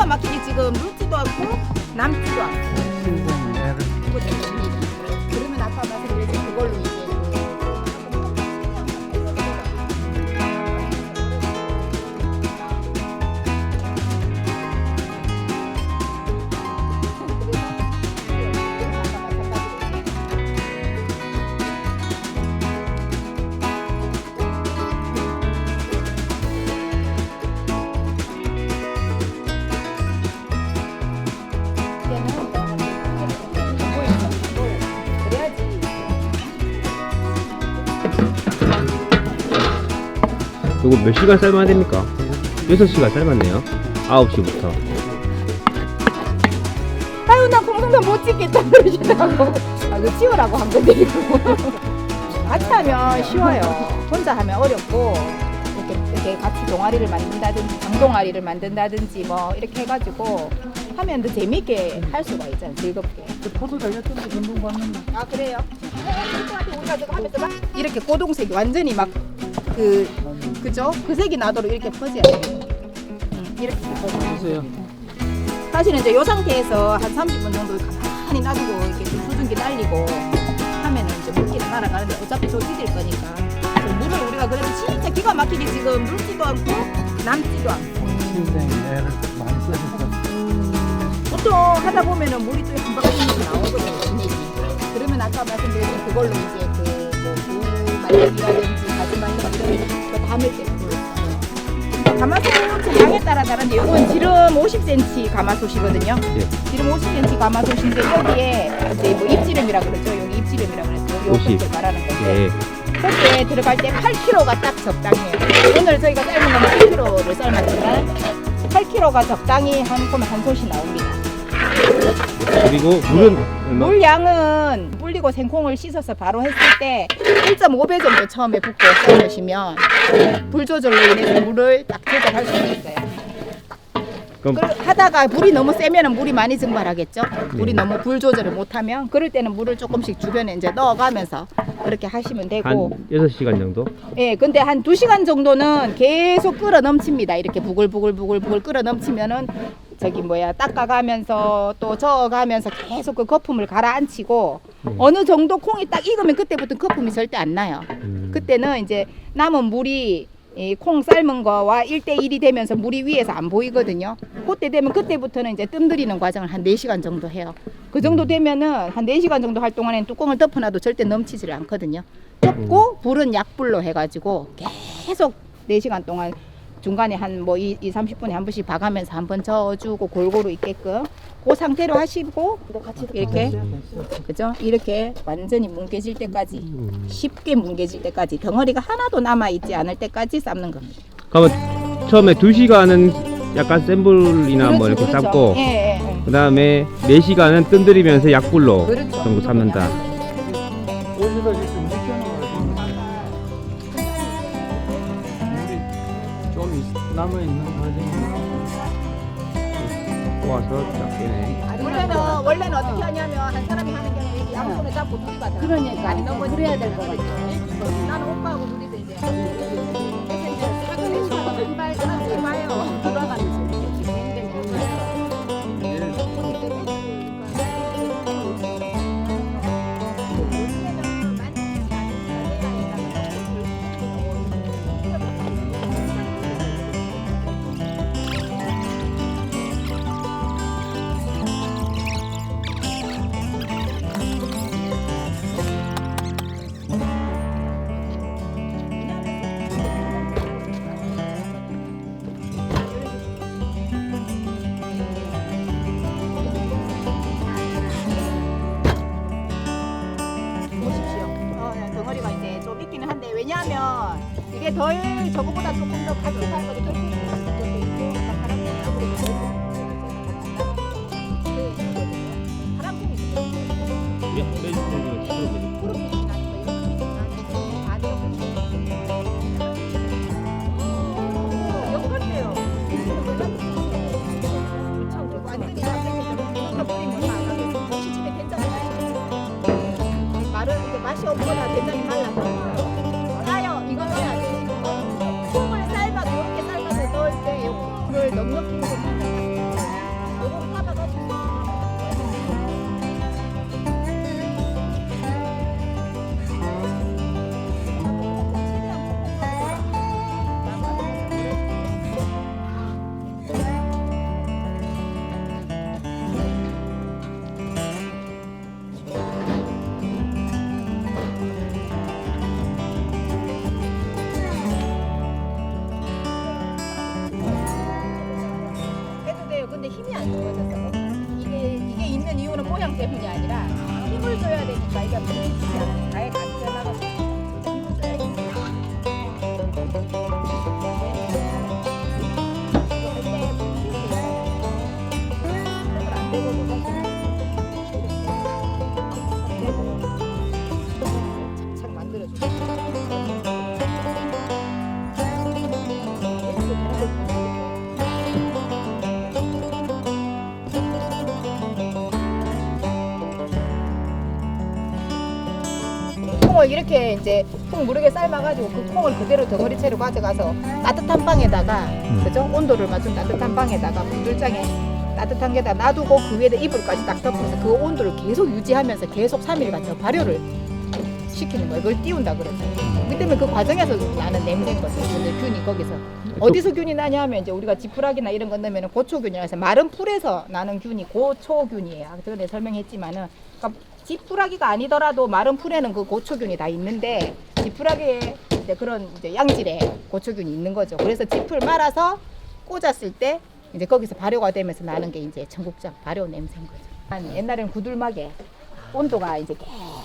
기가 막히게 지금 눕지도 않고 남지도 않고. 그러면 아까 말씀드린 그걸로 이제 이거 몇 시간 삶아야 됩니까? 6시간 삶았네요. 9시부터. 아유 나 공동편 못 찍겠다 그러시더라고. 아 이거 치우라고 한 건데 이거. 같이 하면 쉬워요. 혼자 하면 어렵고 이렇게 같이 동아리를 만든다든지 장동아리를 만든다든지 뭐 이렇게 해가지고 하면 더 재밌게 할 수가 있잖아요. 즐겁게. 포도 달렸던데 운동 받는 아 그래요? 우리가 저거 하면서 막 이렇게 고동색이 완전히 막 그죠? 그 색이 나도록 이렇게 퍼져야 돼요. 이렇게 퍼져요. 거세요. 사실은 이제 이 상태에서 한 30분 정도 가만히 놔두고 이렇게 좀 수증기 날리고 하면은 이제 물기는 날아가는데 어차피 조지질 거니까 물을 우리가 그래도 진짜 기가 막히게 지금 눕지도 않고 남지도 않고 신생이 애를 많이 써줬어. 보통 하다 보면은 물이 또 한 바퀴씩 나오거든요. 진액이. 그러면 아까 말씀드린 그걸로 이제 그 말리기라든지 가지 말리기 그 담을 때 불을 써요. 가마솥 양에 따라 다른데 이건 지름 50cm 가마솥이거든요. 예. 지름 50cm 가마솥인데 여기에 이제 뭐 입지름이라 그러죠. 여기 입지름이라 그래서 여기 50. 말하는 건데 예. 그때 들어갈 때 8kg가 딱 적당해요. 오늘 저희가 삶은 건 8kg를 삶았지만 8kg가 적당히 한 솥이 나옵니다. 그리고 물은 얼마? 물 양은 불리고 생콩을 씻어서 바로 했을 때 1.5배 정도 처음에 붓고 삶으시면 불 조절로 인해서 물을 딱 조절할 수 있어요. 그럼 하다가 불이 너무 세면 물이 많이 증발하겠죠. 물이 너무 불 조절을 못하면 그럴 때는 물을 조금씩 주변에 이제 넣어가면서 그렇게 하시면 되고. 한 6시간 정도? 예, 근데 한 2시간 정도는 계속 끓어 넘칩니다. 이렇게 부글부글 끓어 넘치면은 닦아가면서 또 저어가면서 계속 그 거품을 가라앉히고 어느 정도 콩이 딱 익으면 그때부터 거품이 절대 안 나요. 그때는 이제 남은 물이 이 콩 삶은 거와 1대1이 되면서 물이 위에서 안 보이거든요. 그때 되면 그때부터는 이제 뜸 들이는 과정을 한 4시간 정도 해요. 그 정도 되면은 한 4시간 정도 할 동안에는 뚜껑을 덮어놔도 절대 넘치질 않거든요. 덮고 불은 약불로 해가지고 계속 4시간 동안 중간에 한 30분에 한 번씩 봐가면서 한번 저어주고 골고루 있게끔 그 상태로 하시고 이렇게 그죠? 이렇게 완전히 뭉개질 때까지 쉽게 뭉개질 때까지 덩어리가 하나도 남아있지 않을 때까지 삶는 겁니다. 그러면 처음에 2시간은 약간 센 불이나 뭐 이렇게 삶고 예. 그 다음에 4시간은 뜸 들이면서 약불로 그렇죠. 정도 삶는다. 여기다 지금 묵혀놓은 물이 좀 남아있는 과정이 모아서 작게네. 원래는 어떻게 하냐면 한 사람이 하는 경우에 이렇게 양손에 잡고 둘이 받아. 그러니까 아니 너무 그래야 될 것 같아. 나는 오빠하고 둘이서 이제 한발 같이 봐요. 돌아가면서 덩어리가 이제 좀 있기는 한데 왜냐하면 이게 덜 저거보다 조금 더 같이 살거든. 더 있고 파란콩이 맛이 없거나 된장이 말라서 짜요. 이거 넣어야 돼. 콩을 삶아서 이렇게 삶아서 넣을 때 콩을 넉넉히 넣으면 콩을 이렇게 이제 콩 무르게 삶아가지고 그 콩을 그대로 덩어리채로 가져가서 따뜻한 방에다가 그죠? 온도를 맞춘 따뜻한 방에다가 분들장에 따뜻한 게다 놔두고 그 위에다 이불까지 딱 덮어서 그 온도를 계속 유지하면서 계속 3일간 발효를 시키는 거예요. 그걸 띄운다 그러죠. 그 때문에 그 과정에서 나는 냄새인 거죠. 근데 균이 거기서 어디서 균이 나냐 하면 이제 우리가 지푸라기나 이런 거 넣으면 고초균이라고 해서 마른 풀에서 나는 균이 고초균이에요. 전에 설명했지만은 그러니까 지푸라기가 아니더라도 마른 풀에는 그 고초균이 다 있는데 지푸라기에 이제 그런 이제 양질의 고초균이 있는 거죠. 그래서 짚을 말아서 꽂았을 때 이제 거기서 발효가 되면서 나는 게 이제 청국장 발효 냄새인 거죠. 옛날에는 구들막에 온도가 이제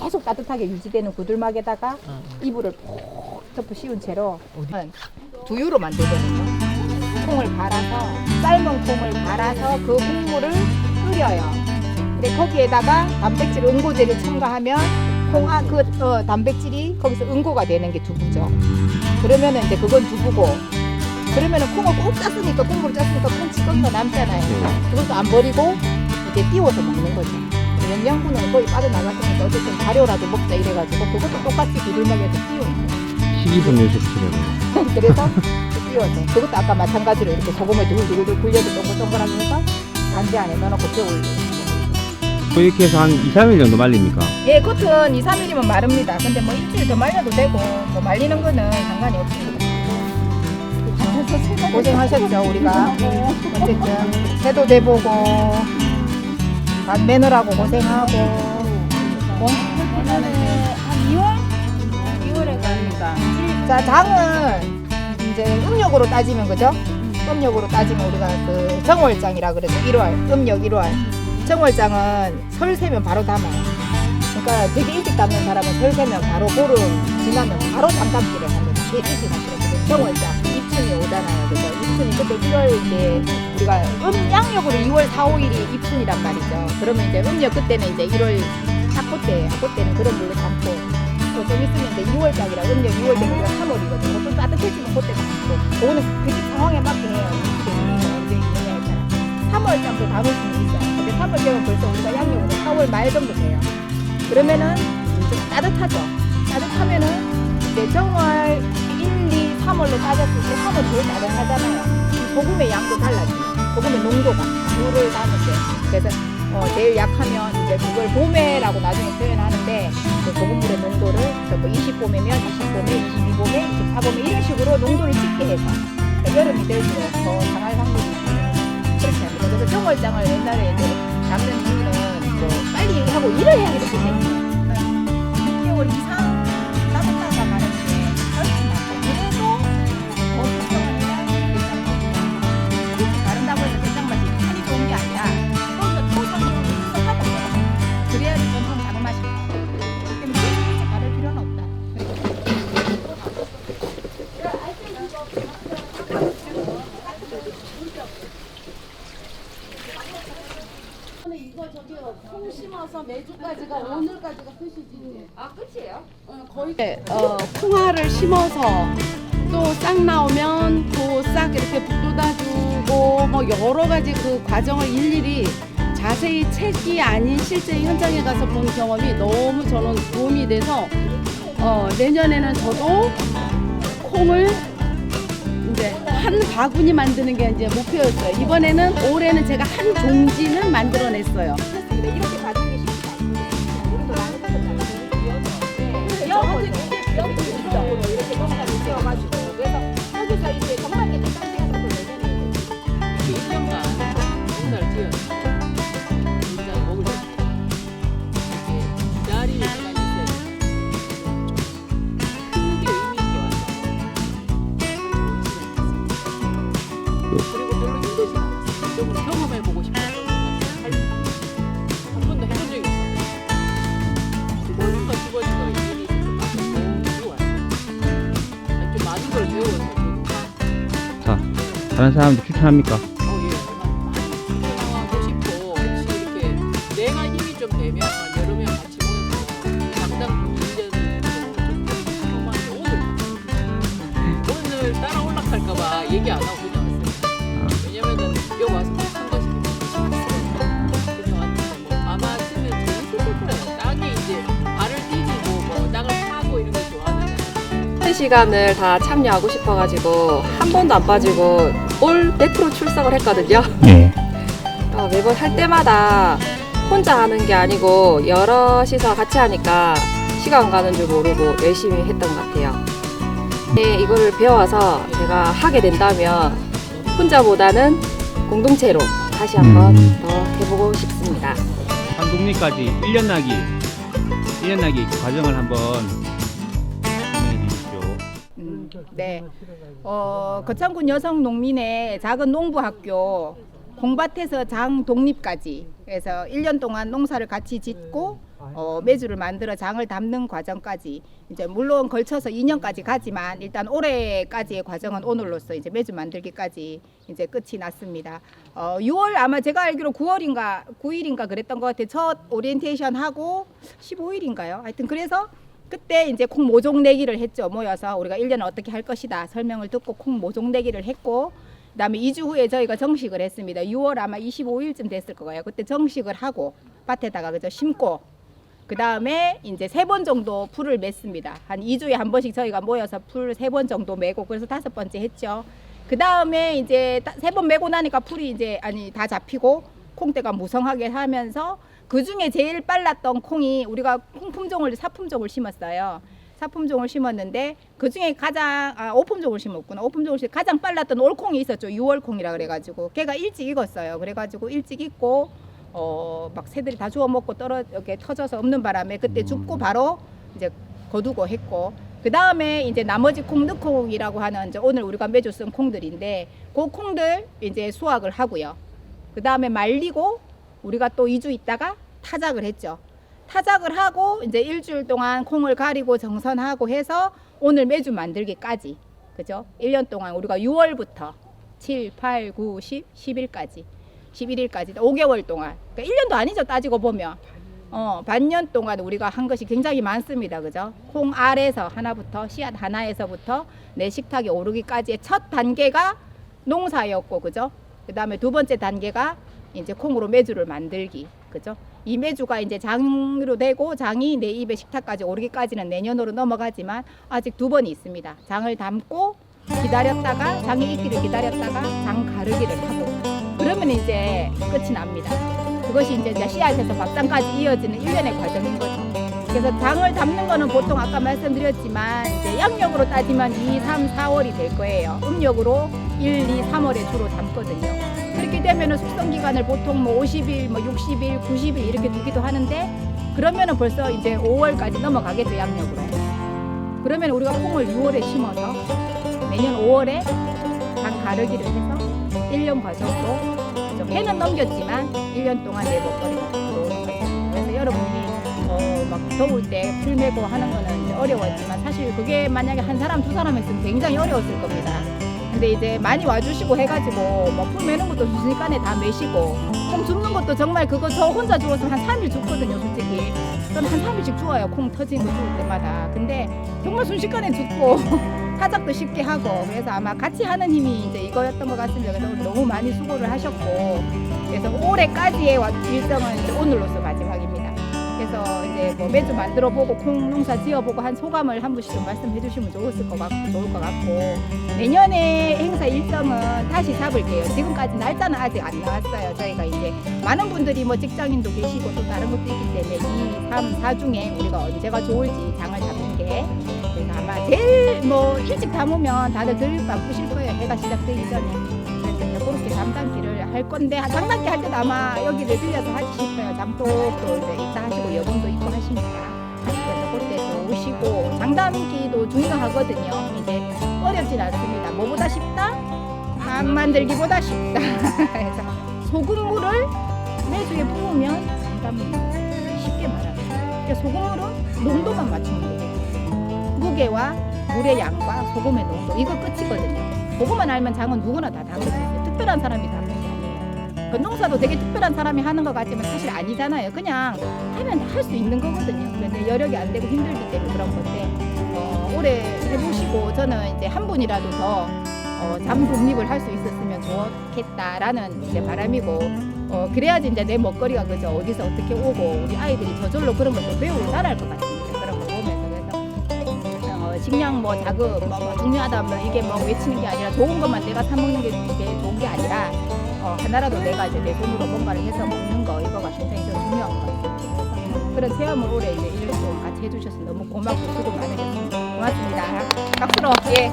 계속 따뜻하게 유지되는 구들막에다가 이불을 푹 덮어 씌운 채로 두유로 만들거든요. 콩을 갈아서 삶은 콩을 갈아서 그 국물을 끓여요. 근데 거기에다가 단백질 응고제를 첨가하면 단백질이 거기서 응고가 되는 게 두부죠. 그러면은 이제 그건 두부고, 그러면은 콩을 꼭 짰으니까 국물을 짰으니까 콩 찌꺼기가 남잖아요. 그것도 안 버리고 이제 띄워서 먹는 거죠. 영양분은 거의 빠져나갔으니까 어쨌든 발효라도 먹자 이래가지고 그것도 똑같이 구들막에서 띄우는 거예요. 식이섬유 섭취를. 그래서 띄워서 그것도 아까 마찬가지로 이렇게 소금을 두글두글 굴려서 동글동글하면서 단지 안에 넣어놓고 데워올려요. 이렇게 해서 한 2, 3일 정도 말립니까? 예, 겉은 2, 3일이면 마릅니다. 근데 뭐 일주일 더 말려도 되고 뭐 말리는 거는 상관이 없습니다. 고생하셨죠 우리가. 어쨌든 새도 돼보고 밥 매느라고 고생하고 한 2월에 갑니다. 자 장은 이제 음력으로 따지면 그죠? 음력으로 따지면 우리가 그 정월장이라 그러죠. 1월 음력 1월 정월장은 설 세면 바로 담아요. 그러니까 되게 일찍 담는 사람은 설 세면 바로 보름 지나면 바로 장담기를 합니다. 되게 일찍 하시거든요. 정월장 입춘이 오잖아요. 그죠? 입춘이 그때 1월 이제 우리가 양력으로 2월 4, 5일이 입춘이란 말이죠. 그러면 이제 음력 그때는 이제 1월 학고 때는 그런 걸로 담고 또 좀 있으면 이제 2월장이라 음력 2월 되면 우리가 3월이거든요. 좀 따뜻해지면 그때 담고 그거는 그 집 상황에 맞게 해요. 언제 있느냐에 따라 3월장도 담을 수는 있어요. 근데 3월 되면 벌써 우리가 양력으로 4월 말 정도 돼요. 그러면은 좀 따뜻하죠. 따뜻하면은 이제 정월 1, 2, 3월로 따졌을 때 3월 제일 따뜻하잖아요. 소금의 양도 달라져요. 소금의 농도가 물을 담을 때. 그래서 제일 약하면 이제 그걸 봄에라고 나중에 표현하는데 그 소금물의 농도를 뭐 20봄이면 20봄에, 22봄에, 24봄에 이런 식으로 농도를 찍게 해서 그러니까 여름이 될수록 더 상할 확률이 있는 그렇게 합니다. 그래서 정월장을 옛날에 이제 담는 이유는 뭐 빨리 하고 일을 해야 되기 때문에 6개월 이상 따뜻하다 가는 게 훨씬 낫고 그래도 더 숙성을 해야 된장맛이 이렇게 다른다고 해서 된장맛이 많이 좋은 게 아니라 토성이 숙성하고 그래야지 전통 작은 맛이 나요. 때문에 일찍 받을 필요는 없다. 이거 저기요 콩 심어서 매주까지가 오늘까지가 끝이지. 아 끝이에요? 거의 콩알을 심어서 또 싹 나오면 또 싹 이렇게 돋아주고 뭐 여러 가지 그 과정을 일일이 자세히 책이 아닌 실제 현장에 가서 본 경험이 너무 저는 도움이 돼서 내년에는 저도 콩을 이제 한 바구니 만드는 게 이제 목표였어요. 이번에는 올해는 제가 한 종지는 만들어냈어요. 근데 이렇게 받는 게 쉽지 않거든요. 우리도 많이 받았잖아요. 비어서 이렇게 넘어가지고 띄워가지고 그래서 여기서 이제 정말 이렇게 딴짓해서 내년에 1년간 농사를 지어서 농사를 먹으려고 이렇게 기다리는 시간이 있어요. 크게 의미 있게 와서 그리고 별로 힘들지 않았어요. 좀 경험해보고 싶어서 한 번도 해본 적이 없어요. 수건과 수건이가 일이 있어서 너무 좋았어요. 좀 많은 걸 배워서 자, 다른 사람들 추천합니까? 예. 많이 하고 싶고 혹시 이렇게 내가 힘이 좀 되면 여러 명 같이 모여서 당당 1년 정도 오늘 따라 올라갈까봐 얘기 안 하고 그냥 왔어요. 왜냐면은 여기 와서 한 번씩 쉬웠어요. 그래서 왔는데 뭐 아마 치면 재밌을 거예요. 땅에 이제 발을 디디고 뭐 땅을 파고 24시간을 다 참여하고 싶어가지고 한 번도 안 빠지고 올 100% 출석을 했거든요. 예. 매번 할 때마다 혼자 하는 게 아니고 여럿이서 같이 하니까 시간 가는 줄 모르고 열심히 했던 것 같아요. 이거를 배워서 제가 하게 된다면 혼자보다는 공동체로 다시 한번 더 해보고 싶습니다. 한독립까지 1년 나기 과정을 한번 설명해 주십시오. 네. 거창군 여성농민의 작은 농부학교 공밭에서 장독립까지 그래서 1년 동안 농사를 같이 짓고 메주를 만들어 장을 담는 과정까지 이제 물론 걸쳐서 2년까지 가지만 일단 올해까지의 과정은 오늘로써 이제 메주 만들기까지 이제 끝이 났습니다. 6월 아마 제가 알기로 9월인가 9일인가 그랬던 것 같아요. 첫 오리엔테이션 하고 15일인가요? 하여튼 그래서 그때 이제 콩 모종 내기를 했죠. 모여서 우리가 1년을 어떻게 할 것이다 설명을 듣고 콩 모종 내기를 했고 그다음에 2주 후에 저희가 정식을 했습니다. 6월 아마 25일쯤 됐을 거예요. 그때 정식을 하고 밭에다가 그저 심고 그다음에 이제 3번 정도 풀을 맸습니다. 한 2주에 한 번씩 저희가 모여서 풀 3번 정도 매고 그래서 5번째 했죠. 그다음에 이제 3번 매고 나니까 풀이 이제 다 잡히고 콩대가 무성하게 하면서 그중에 제일 빨랐던 콩이 우리가 콩 품종을 사품종을 심었어요. 사품종을 심었는데 그 중에 가장 오품종을 심었구나. 오품종을 가장 빨랐던 올콩이 있었죠. 6월콩이라 그래가지고 걔가 일찍 익었어요. 그래가지고 일찍 익고 막 새들이 다 주워 먹고 이렇게 터져서 없는 바람에 그때 줍고 바로 이제 거두고 했고 그 다음에 이제 나머지 콩 늦콩이라고 하는 이제 오늘 우리가 매주 쓴 콩들인데 그 콩들 이제 수확을 하고요. 그 다음에 말리고 우리가 또 2주 있다가 타작을 했죠. 타작을 하고 이제 일주일 동안 콩을 가리고 정선하고 해서 오늘 매주 만들기까지 그죠? 1년 동안 우리가 6월부터 7, 8, 9, 10, 10일까지 11일까지 5개월 동안 그러니까 1년도 아니죠 따지고 보면 반년 동안 우리가 한 것이 굉장히 많습니다. 그죠? 콩 알에서 하나부터 씨앗 하나에서부터 내 식탁에 오르기까지의 첫 단계가 농사였고 그죠? 그 다음에 두 번째 단계가 이제 콩으로 매주를 만들기 그죠? 이 매주가 이제 장으로 되고 장이 내 입에 식탁까지 오르기까지는 내년으로 넘어가지만 아직 2번이 있습니다. 장을 담고 기다렸다가 장이 익기를 기다렸다가 장 가르기를 하고 그러면 이제 끝이 납니다. 그것이 이제 씨앗에서 밥상까지 이어지는 1년의 과정인 거죠. 그래서 장을 담는 거는 보통 아까 말씀드렸지만 이제 양력으로 따지면 2, 3, 4월이 될 거예요. 음력으로 1, 2, 3월에 주로 담거든요. 그렇게 되면은 숙성 기간을 보통 뭐 50일, 뭐 60일, 90일 이렇게 두기도 하는데 그러면은 벌써 이제 5월까지 넘어가겠죠 양력으로. 그러면 우리가 콩을 6월에 심어서 내년 5월에 장 가르기를 해서 1년 과정으로 좀 해는 넘겼지만 1년 동안 내 먹거리가 들어오는 거예요. 그래서 여러분이 막 더울 때 풀 메고 하는 거는 이제 어려웠지만 사실 그게 만약에 한 사람 두 사람 했으면 굉장히 어려웠을 겁니다. 근데 이제 많이 와주시고 해가지고 뭐 풀 매는 것도 순식간에 다 매시고 콩 줍는 것도 정말 그거 저 혼자 주웠으면 한 3일 줍거든요 솔직히. 저는 한 3일씩 주워요 콩 터진 거 주울 때마다. 근데 정말 순식간에 줍고 타작도 쉽게 하고 그래서 아마 같이 하는 힘이 이제 이거였던 것 같습니다. 그래서 너무 많이 수고를 하셨고 그래서 올해까지의 일정은 이제 오늘로서 마지막입니다. 그래서 이제 뭐 매주 만들어보고 콩 농사 지어보고 한 소감을 한 분씩 좀 말씀해 주시면 좋을 것 같고 내년에 행사 일정은 다시 잡을게요. 지금까지 날짜는 아직 안 나왔어요. 저희가 이제 많은 분들이 뭐 직장인도 계시고 또 다른 것도 있기 때문에 2, 3, 4 중에 우리가 언제가 좋을지 장을 잡는 게 그래서 아마 제일 뭐 일찍 담으면 다들 덜 바쁘실 거예요. 해가 시작되기 전에. 그래서 이제 그렇게 담담기를 할 건데 담담기 할 때도 아마 여기를 빌려서 하시실 거예요. 잠독도 이제 있다 하시고 여분도 있고 하시니까. 그래서 그때도 오시고 장담기도 중요하거든요. 이제 어렵진 않습니다. 뭐보다 쉽다? 밥 만들기보다 쉽다. 그래서 소금물을 매주에 부으면 장담입니다. 쉽게 말하면. 그러니까 소금물은 농도만 맞추면 돼요. 무게와 물의 양과 소금의 농도 이거 끝이거든요. 그거만 알면 장은 누구나 다 담을 수 있어요. 특별한 사람이 담는 게 아니에요. 건농사도 되게 특별한 사람이 하는 것 같지만 사실 아니잖아요. 그냥 하면 다 할 수 있는 거거든요. 그런데 여력이 안 되고 힘들기 때문에 그런 건데 올해 해보시고 저는 이제 한 분이라도 더 잠 독립을 할 수 있었으면 좋겠다라는 이제 바람이고 그래야지 이제 내 먹거리가 그저 어디서 어떻게 오고 우리 아이들이 저절로 그런 것도 배우고 따라할 것 같습니다. 그런 거 보면서 그래서 식량 뭐 자극 뭐 중요하다 뭐 이게 뭐 외치는 게 아니라 좋은 것만 내가 사 먹는 게 좋은 게 아니라 하나라도 내가 이제 내 돈으로 뭔가를 해서 먹는 거 이거가 굉장히 좀 중요한 것 같아요. 그런 체험을 올해 이제 1년 동안 같이 해주셔서 너무 고맙고 수고 많으셨습니다. 고맙습니다. 박수로 예.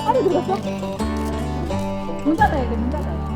안에 들어갔어? 문 닫아야 돼, 문 닫아야 돼.